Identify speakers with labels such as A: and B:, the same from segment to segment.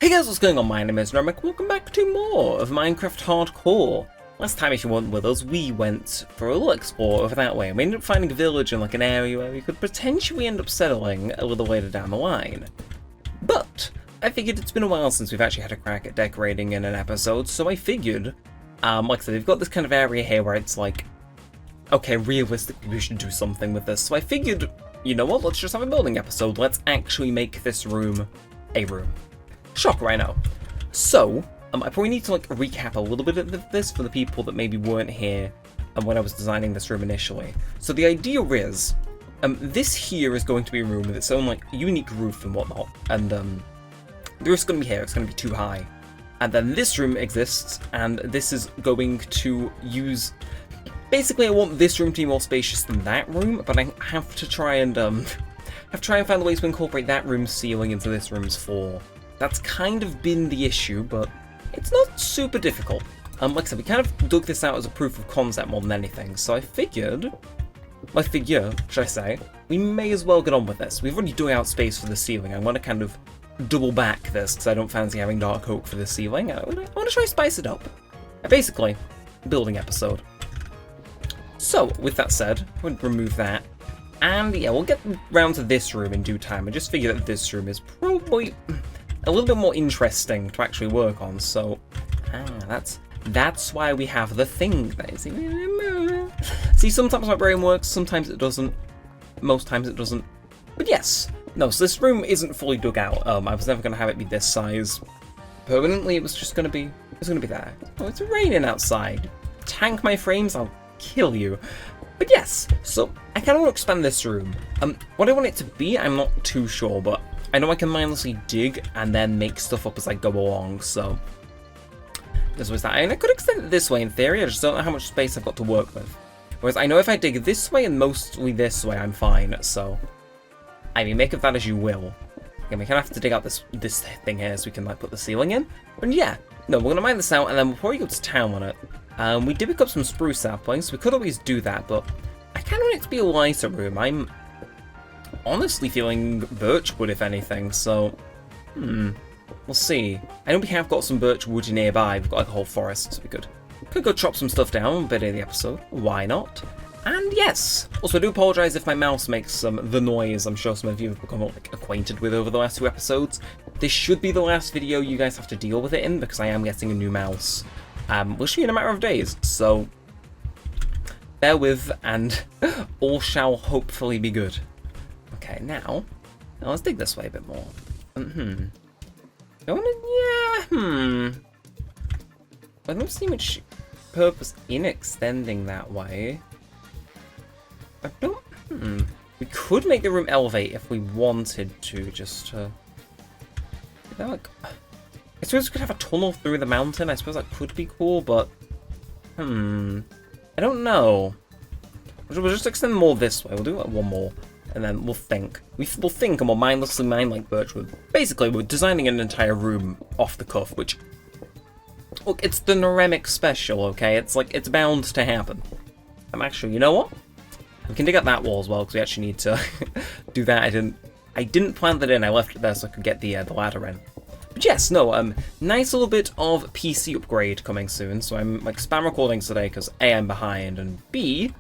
A: Hey guys, what's going on? My name is Neremik. Welcome back to more of Minecraft Hardcore. Last time, if you weren't with us, we went for a little explore over that way, and we ended up finding a village in like an area where we could potentially end up settling a little later down the line. But I figured it's been a while since we've actually had a crack at decorating in an episode, so I figured, like I said, we've got this kind of area here where it's like, okay, realistically we should do something with this. So I figured, you know what, let's just have a building episode. Let's actually make this room a room. Shocker, I know. So, I probably need to like recap a little bit of this for the people that maybe weren't here when I was designing this room initially. So the idea is, this here is going to be a room with its own like unique roof and whatnot, and the roof's going to be here, it's going to be too high. And then this room exists, and this is going to use... Basically, I want this room to be more spacious than that room, but I have to try and find ways to incorporate that room's ceiling into this room's floor. That's kind of been the issue, but it's not super difficult. Like I said, we kind of dug this out as a proof of concept more than anything, so I figure, should I say, we may as well get on with this. We've already dug out space for the ceiling. I want to kind of double back this, because I don't fancy having dark oak for the ceiling. I want to try to spice it up. Basically, building episode. So, with that said, we'll remove that. And yeah, we'll get round to this room in due time. I just figure that this room is probably a little bit more interesting to actually work on, so that's why we have the thing. See, sometimes my brain works, sometimes it doesn't, most times it doesn't. But yes, no, so this room isn't fully dug out. I was never going to have it be this size permanently. It was just going to be, there. Oh, it's raining outside. Tank my frames, I'll kill you. But yes, so I kind of want to expand this room. What I want it to be, I'm not too sure, but I know I can mindlessly dig and then make stuff up as I go along, so this was that. And I could extend it this way in theory, I just don't know how much space I've got to work with. Whereas I know if I dig this way and mostly this way, I'm fine, so I mean, make of that as you will. Again, we kind of have to dig out this thing here so we can like put the ceiling in. But yeah, no, we're going to mine this out and then we'll probably go to town on it. We did pick up some spruce saplings, so we could always do that, but I kind of want it to be a lighter room. I'm honestly feeling birchwood, if anything, so we'll see. I know we have got some birchwood nearby. We've got like a whole forest, so we could go chop some stuff down a bit in the episode. Why not? And yes, also I do apologise if my mouse makes the noise I'm sure some of you have become like acquainted with over the last 2 episodes. This should be the last video you guys have to deal with it in, because I am getting a new mouse. Literally in a matter of days, so bear with, and all shall hopefully be good. Okay, now let's dig this way a bit more. I don't see much purpose in extending that way. I don't. We could make the room elevate if we wanted to, just to. Like, I suppose we could have a tunnel through the mountain. I suppose that could be cool, but I don't know. We'll just extend more this way. We'll do like one more, and then we'll think. We'll think, and we'll mindlessly mine like birchwood. Basically, we're designing an entire room off the cuff, which, look, it's the Neremik special, okay? It's like, it's bound to happen. Actually, you know what? We can dig up that wall as well, because we actually need to do that. I didn't plan that in. I left it there so I could get the ladder in. But yes, no, nice little bit of PC upgrade coming soon. So I'm like spam recording today because A, I'm behind, and B,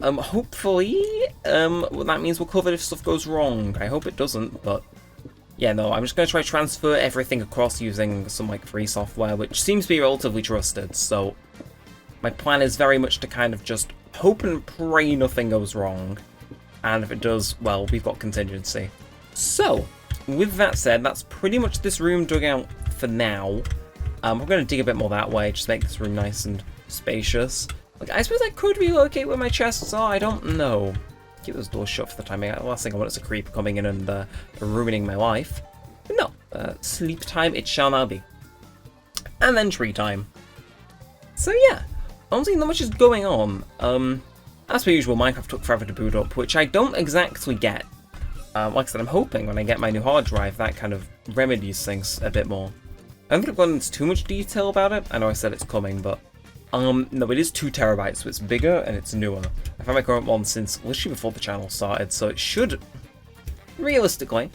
A: hopefully, what that means we'll cover if stuff goes wrong. I hope it doesn't, but yeah, no, I'm just going to try to transfer everything across using some like free software, which seems to be relatively trusted. So my plan is very much to kind of just hope and pray nothing goes wrong. And if it does, well, we've got contingency. So, with that said, that's pretty much this room dug out for now. We're going to dig a bit more that way, just make this room nice and spacious. Like, I suppose I could relocate where my chests are, I don't know. Keep those doors shut for the time being. The last thing I want is a creeper coming in and ruining my life. But no, sleep time it shall now be. And then tree time. So yeah, honestly not much is going on. As per usual, Minecraft took forever to boot up, which I don't exactly get. Like I said, I'm hoping when I get my new hard drive, that kind of remedies things a bit more. I don't think I've gone into too much detail about it. I know I said it's coming, but no, it is 2 terabytes, so it's bigger and it's newer. I've had my current one since literally before the channel started, so it should, realistically,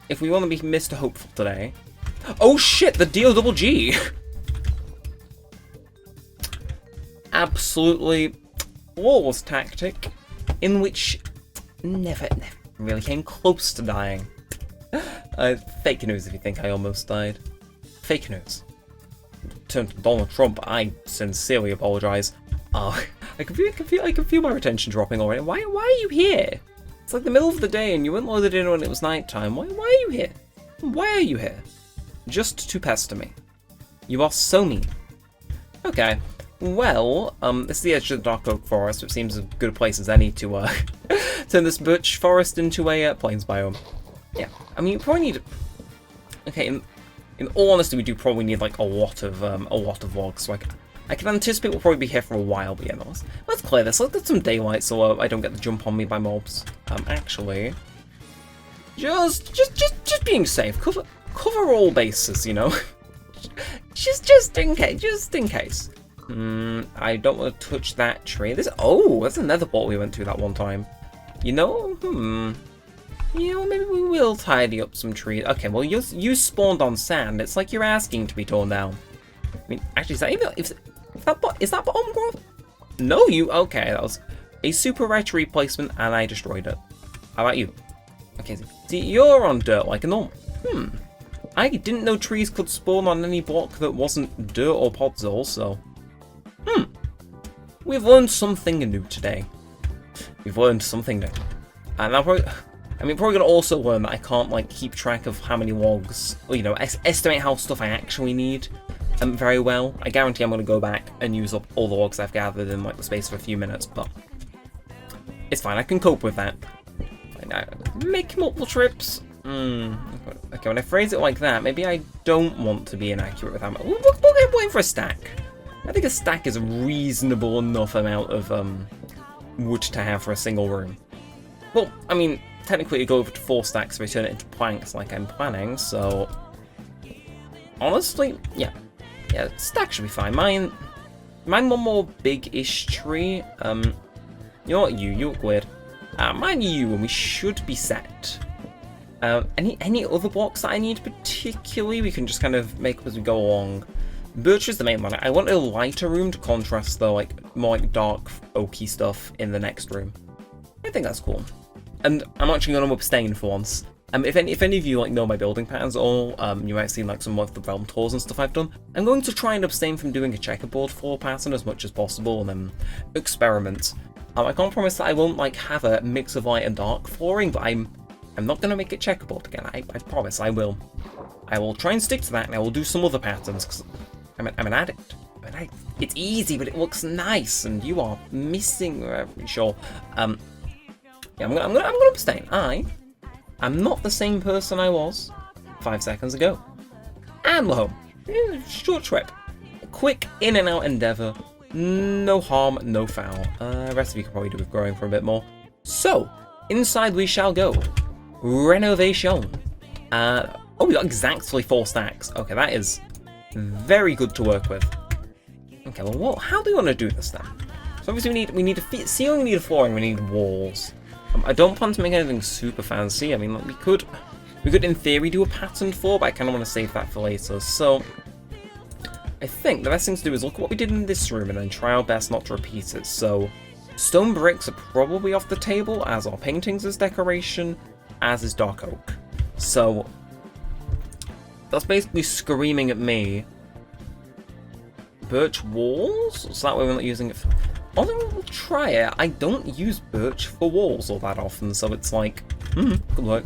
A: if we want to be Mr. Hopeful today, Oh shit, the D-O-double-G! Absolutely flawless tactic, in which never really came close to dying. Fake news if you think I almost died. Fake news. Turn to Donald Trump, I sincerely apologize. Oh, I can feel my retention dropping already. Why are you here? It's like the middle of the day and you weren't loaded in when it was night time. Why are you here? Why are you here? Just to pester me. You are so mean. Okay. Well, this is the edge of the Dark Oak Forest, which seems as good a place as any to turn this birch forest into a plains biome. Yeah, I mean, you probably need. Okay, in all honesty, we do probably need like a lot of logs. So I can anticipate we'll probably be here for a while. But yeah, no, let's clear this. Let's get some daylight so I don't get the jump on me by mobs. Actually, just being safe. Cover all bases, you know. just in case. I don't want to touch that tree. That's another ball we went to that one time. You know, maybe we will tidy up some trees. Okay, well, you spawned on sand. It's like you're asking to be torn down. I mean, actually, is that bottom growth? No, okay, that was a super rare tree placement, and I destroyed it. How about you? Okay, see, you're on dirt like a normal. I didn't know trees could spawn on any block that wasn't dirt or podzol, so. We've learned something new today. We've learned something new. And I'm probably gonna also learn that I can't like keep track of how many logs, or, you know, estimate how stuff I actually need very well. I guarantee I'm gonna go back and use up all the logs I've gathered in like the space of a few minutes, but it's fine. I can cope with that. Make multiple trips. Okay, when I phrase it like that, maybe I don't want to be inaccurate with how much. We'll get waiting for a stack. I think a stack is a reasonable enough amount of wood to have for a single room. Well, I mean, technically you go over to 4 stacks if I turn it into planks like I'm planning, so honestly, yeah, stack should be fine. Mine one more big-ish tree. You know what, you look weird. Mine you, and we should be set. Any other blocks that I need particularly, we can just kind of make up as we go along. Birch is the main one. I want a lighter room to contrast the more dark oaky stuff in the next room. I think that's cool. And I'm actually going to abstain for once. If any of you know my building patterns at all, you might have seen some of the realm tours and stuff I've done. I'm going to try and abstain from doing a checkerboard floor pattern as much as possible and then experiment. I can't promise that I won't have a mix of light and dark flooring, but I'm not going to make it checkerboard again. I promise I will. I will try and stick to that, and I will do some other patterns because I'm an addict. It's easy, but it looks nice, and you are missing. Sure. Yeah, I'm gonna abstain. I'm not the same person I was 5 seconds ago. And we're home. Short trip, quick in and out endeavor. No harm, no foul. Rest of you can probably do with growing for a bit more. So inside we shall go. Renovation. We got exactly 4 stacks. Okay, that is very good to work with. Okay, well, how do we want to do this then? So obviously we need a ceiling, we need a floor, and we need walls. I don't plan to make anything super fancy. I mean, we could in theory do a patterned floor, but I kind of want to save that for later. So I think the best thing to do is look at what we did in this room and then try our best not to repeat it. So stone bricks are probably off the table, as are paintings as decoration, as is dark oak. So that's basically screaming at me. Birch walls? So that way we're not using it for... Although we'll try it. I don't use birch for walls all that often, so it's like, good luck.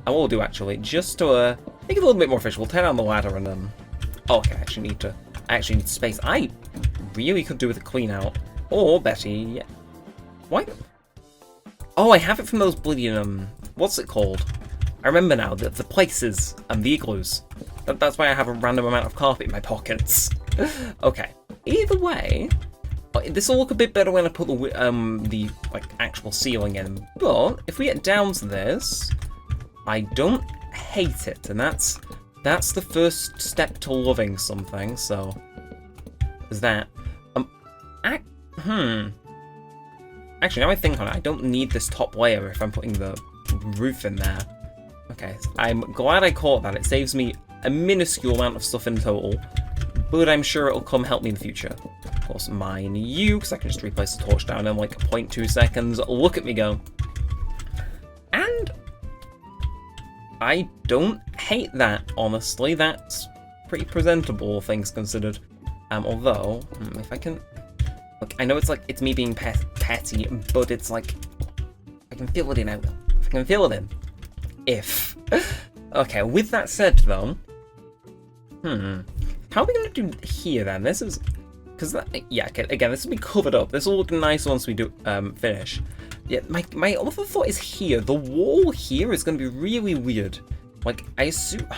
A: I will do actually, just to make it a little bit more official. We'll tear down the ladder and oh, okay, I actually need space. I really could do with a clean out. Or better yet, what? Oh, I have it from those bloody what's it called? I remember now, the places and the igloos. That's why I have a random amount of carpet in my pockets. Okay. Either way, this will look a bit better when I put the actual ceiling in. But if we get down to this, I don't hate it, and that's the first step to loving something. So is that Actually, now I think on it, I don't need this top layer if I'm putting the roof in there. Okay, I'm glad I caught that. It saves me a minuscule amount of stuff in total, but I'm sure it'll come help me in the future. Of course, mine you, because I can just replace the torch down in like 0.2 seconds. Look at me go. And I don't hate that, honestly. That's pretty presentable, things considered. Although, if I can... Look, I know it's like, it's me being petty, but it's like... I can feel it in out, though. If I can feel it in. If. Okay, with that said, though... How are we going to do here, then? This is... Because, yeah, again, this will be covered up. This will look nice once we do finish. Yeah, my other thought is here. The wall here is going to be really weird. Like, I assume...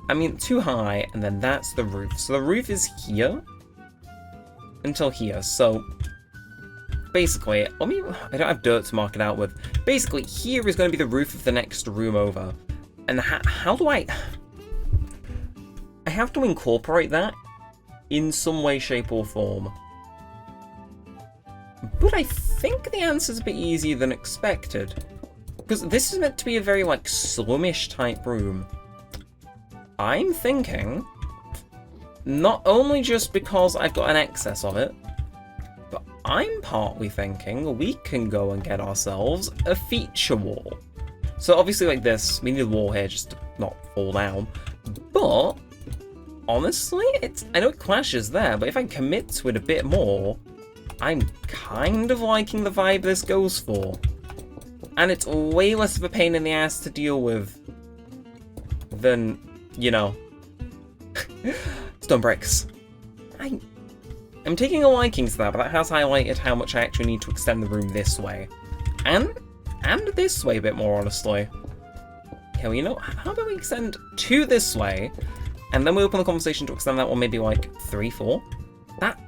A: I mean, too high, and then that's the roof. So the roof is here until here. So basically, I don't have dirt to mark it out with. Basically, here is going to be the roof of the next room over. And how do I have to incorporate that in some way, shape, or form. But I think the answer's a bit easier than expected. Because this is meant to be a very, like, slumish type room. I'm thinking, not only just because I've got an excess of it, but I'm partly thinking we can go and get ourselves a feature wall. So obviously like this, we need a wall here just to not fall down, but honestly, I know it clashes there, but if I commit to it a bit more, I'm kind of liking the vibe this goes for. And it's way less of a pain in the ass to deal with than, you know, stone bricks. I'm taking a liking to that, but that has highlighted how much I actually need to extend the room this way. And this way a bit more, honestly. Okay, well, you know, how about we extend 2 this way, and then we open the conversation to extend that one maybe like 3, 4? That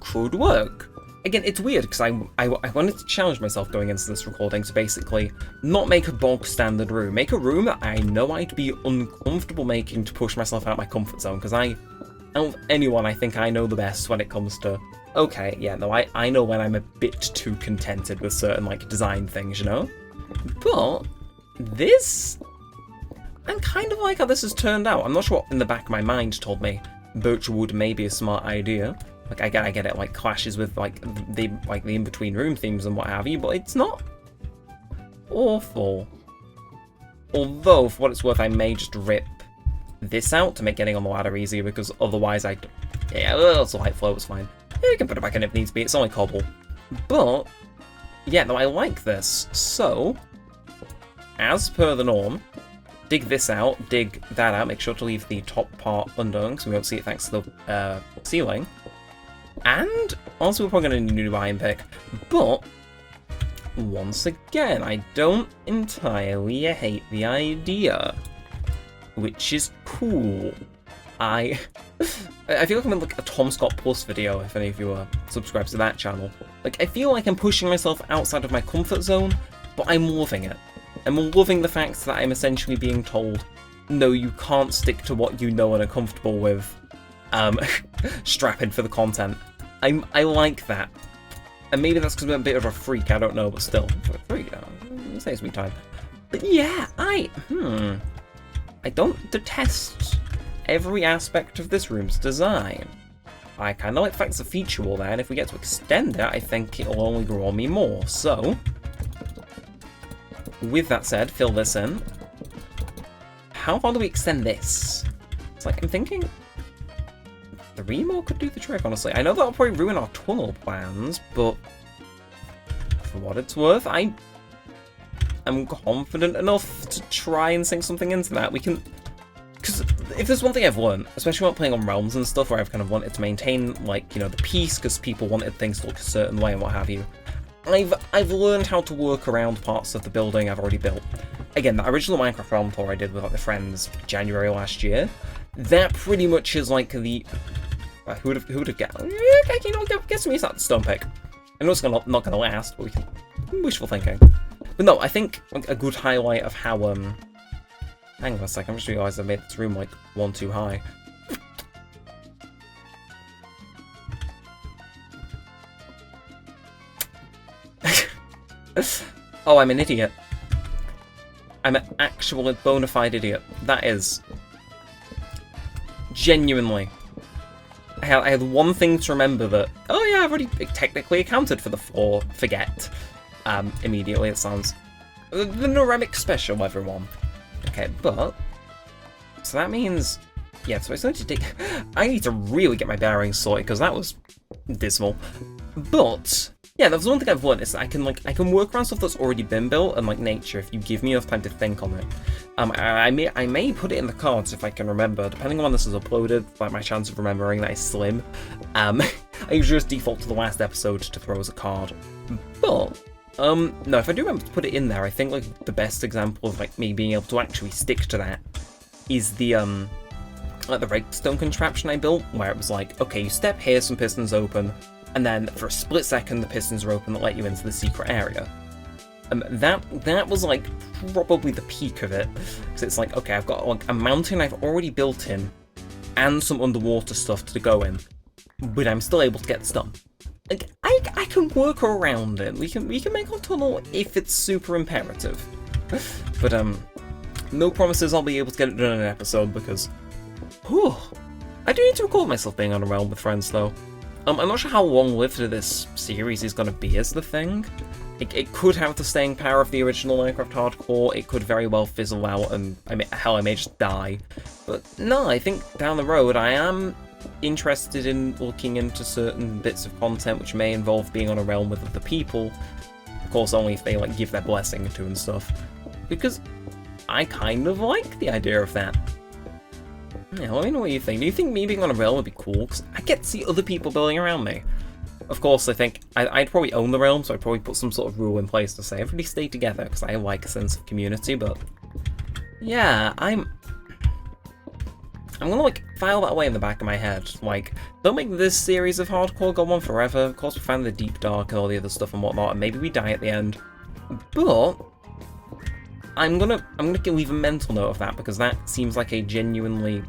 A: could work. Again, it's weird, because I wanted to challenge myself going into this recording to basically not make a bog standard room. Make a room that I know I'd be uncomfortable making to push myself out of my comfort zone, because out of anyone, I think I know the best when it comes to, okay, yeah, no, I know when I'm a bit too contented with certain, like, design things, you know? But this, I'm kind of like how this has turned out. I'm not sure what in the back of my mind told me birch wood may be a smart idea. Like, I get it, like, clashes with, like, the in-between room themes and what have you, but it's not awful. Although, for what it's worth, I may just rip this out to make getting on the ladder easier, because otherwise yeah, it's a light flow, it's fine. Yeah, you can put it back in if it needs to be, it's only cobble. But, yeah, no, I like this. So, as per the norm, dig this out, dig that out, make sure to leave the top part undone, because we won't see it thanks to the ceiling. And also we're probably going to need a new iron pick, but once again, I don't entirely hate the idea, which is cool. I feel like I'm in like a Tom Scott Plus video, if any of you are subscribed to that channel. Like, I feel like I'm pushing myself outside of my comfort zone, but I'm loving it. I'm loving the fact that I'm essentially being told, no, you can't stick to what you know and are comfortable with. Strapping for the content. I like that. And maybe that's because I'm a bit of a freak, I don't know, but still. Freak, it saves me time. But yeah, I don't detest every aspect of this room's design. I kind of like the fact it's a feature wall there, and if we get to extend it, I think it'll only grow on me more. So, with that said, fill this in. How far do we extend this? It's like, I'm thinking 3 more could do the trick, honestly. I know that'll probably ruin our tunnel plans, but for what it's worth, I am confident enough to try and sink something into that. We can... Because if there's one thing I've learned, especially when playing on Realms and stuff, where I've kind of wanted to maintain, like, you know, the peace, because people wanted things to look a certain way and what have you, I've learned how to work around parts of the building I've already built. Again, that original Minecraft Realm tour I did with, like, the friends January last year, that pretty much is like the... who would have guessed? Okay, you know, guess me, it's not the stone pick. I know it's not gonna last, but we can... Wishful thinking. But no, I think like, a good highlight of how, hang on a second, I just realised I made this room, like, 1 too high. Oh, I'm an idiot. I'm an actual bona fide idiot. That is Genuinely. I had one thing to remember that, oh yeah, I've already technically accounted for the 4. Forget. Immediately it sounds. The Neremik special, everyone. Okay, but... So that means... Yeah, so I need to dig... I need to really get my bearings sorted, because that was dismal. But... Yeah, that's one thing I've learned, is that I can work around stuff that's already been built, and like nature, if you give me enough time to think on it. I may put it in the cards if I can remember, depending on when this is uploaded, like my chance of remembering that is slim. I usually just default to the last episode to throw as a card. But, no, if I do remember to put it in there, I think like the best example of like me being able to actually stick to that is the, like the redstone contraption I built, where it was like, okay, you step here, some pistons open, and then for a split second the pistons are open that let you into the secret area. That was like probably the peak of it, because it's like, okay, I've got like a mountain I've already built in, and some underwater stuff to go in, but I'm still able to get this done. Like I can work around it. We can make a tunnel if it's super imperative, but no promises I'll be able to get it done in an episode because, whew, I do need to record myself being on a realm with friends though. I'm not sure how long-lived this series is going to be as the thing. It could have the staying power of the original Minecraft Hardcore, it could very well fizzle out and, I may just die. But no, I think down the road I am interested in looking into certain bits of content which may involve being on a realm with other people. Of course, only if they like give their blessing to and stuff. Because I kind of like the idea of that. Yeah, let me know what you think. Do you think me being on a realm would be cool? Because I get to see other people building around me. Of course, I think I'd probably own the realm, so I'd probably put some sort of rule in place to say everybody stay together, because I like a sense of community, but... Yeah, I'm gonna, like, file that away in the back of my head. Like, don't make this series of Hardcore go on forever. Of course, we find the Deep Dark and all the other stuff and whatnot, and maybe we die at the end. But... I'm gonna leave a mental note of that, because that seems like a genuinely,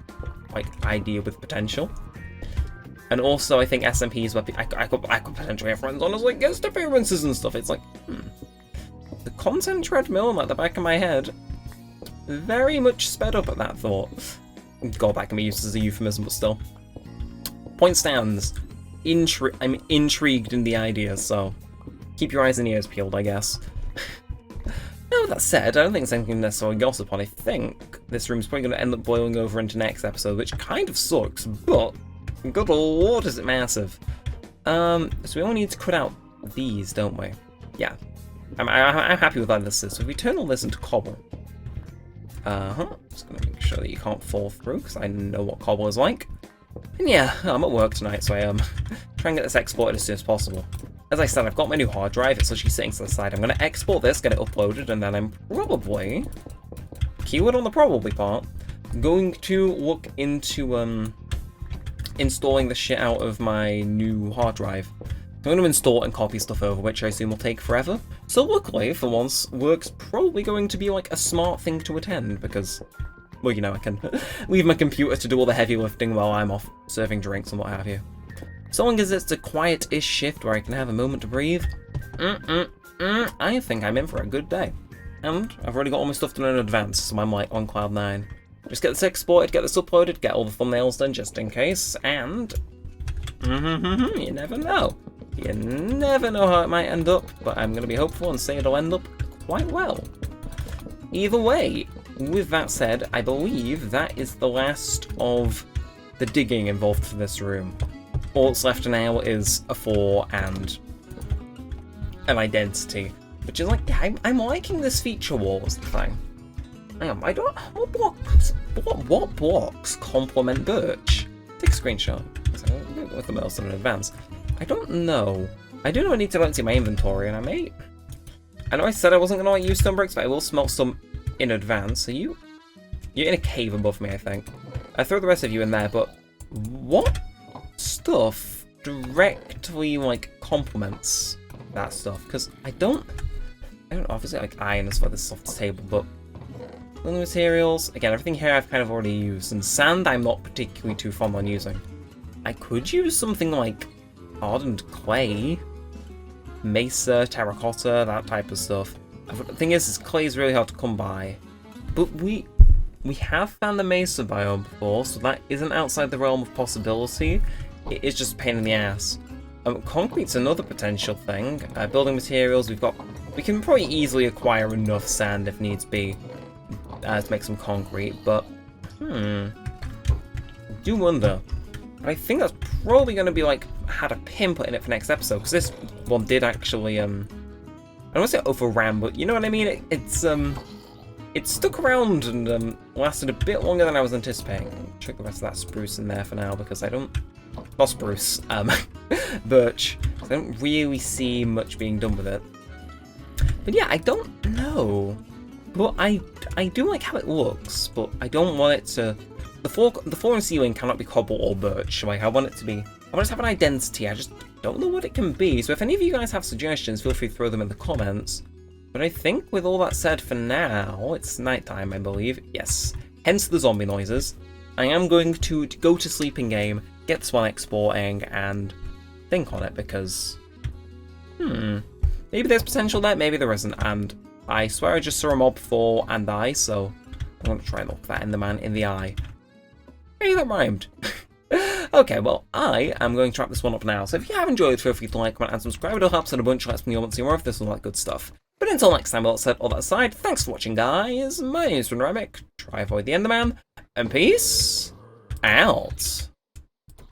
A: like, idea with potential. And also, I think SMP is where I could potentially have friends on as, like, guest appearances and stuff. It's like, the content treadmill at the back of my head very much sped up at that thought. God, that can be used as a euphemism, but still. Point stands. I'm intrigued in the idea, so keep your eyes and ears peeled, I guess. Now, with that said, I don't think it's anything necessarily gossip on. I think this room's probably going to end up boiling over into next episode, which kind of sucks, but good lord, is it massive. So we only need to cut out these, don't we? Yeah. I'm happy with how this is. So if we turn all this into cobble. Just going to make sure that you can't fall through, because I know what cobble is like. And yeah, I'm at work tonight, so I try and get this exported as soon as possible. As I said, I've got my new hard drive, it's literally sitting to the side. I'm going to export this, get it uploaded, and then I'm probably, keyword on the probably part, going to look into installing the shit out of my new hard drive. I'm going to install and copy stuff over, which I assume will take forever. So luckily, for once, work's probably going to be like a smart thing to attend, because, well, you know, I can leave my computer to do all the heavy lifting while I'm off serving drinks and what have you. So long as it's a quiet-ish shift where I can have a moment to breathe, I think I'm in for a good day. And I've already got all my stuff done in advance, so I'm like on cloud 9. Just get this exported, get this uploaded, get all the thumbnails done just in case, and you never know. You never know how it might end up, but I'm going to be hopeful and say it'll end up quite well. Either way, with that said, I believe that is the last of the digging involved for this room. All that's left now is a 4 and an identity, which is like, I'm liking this feature wall was the thing. Hang on, what blocks complement birch? Take a screenshot. I'm going to go with the mouse in advance. I don't know. I do know I need to empty my inventory, and I know I said I wasn't going to use stone bricks, but I will smelt some in advance. Are you're in a cave above me, I think. I throw the rest of you in there, but what stuff directly like complements that stuff? Because I don't obviously like iron is for this off the table, but building materials, again, everything here I've kind of already used, and sand I'm not particularly too fond on using. I could use something like hardened clay, mesa, terracotta, that type of stuff. The thing is clay is really hard to come by, but we have found the Mesa biome before, so that isn't outside the realm of possibility. It is just a pain in the ass. Concrete's another potential thing. Building materials, we can probably easily acquire enough sand if needs be to make some concrete, but I do wonder. I think that's probably going to be like, had a pin put in it for next episode, because this one did actually, I don't want to say overran, but you know what I mean? It stuck around and lasted a bit longer than I was anticipating. I'll chuck the rest of that spruce in there for now, because I don't, not spruce, birch, I don't really see much being done with it. But yeah, I don't know. But I do like how it looks, but I don't want it to... The floor and ceiling cannot be cobble or birch. Like, I want it to have an identity. I just don't know what it can be. So if any of you guys have suggestions, feel free to throw them in the comments. But I think with all that said for now, it's nighttime, I believe. Yes. Hence the zombie noises. I am going to go to sleep in game, get this one exporting, and think on it, because... maybe there's potential there, maybe there isn't, and I swear I just saw a mob fall and die, so I'm going to try and look that Enderman in the eye. Hey, that rhymed. Okay, well, I am going to wrap this one up now, so if you have enjoyed, feel free to like, comment, and subscribe. It all helps out a bunch, lets me know want to see more of this and all that good stuff. But until next time, all that said, all that aside, thanks for watching, guys. My name is Neremik. Try avoid the Enderman, and peace out.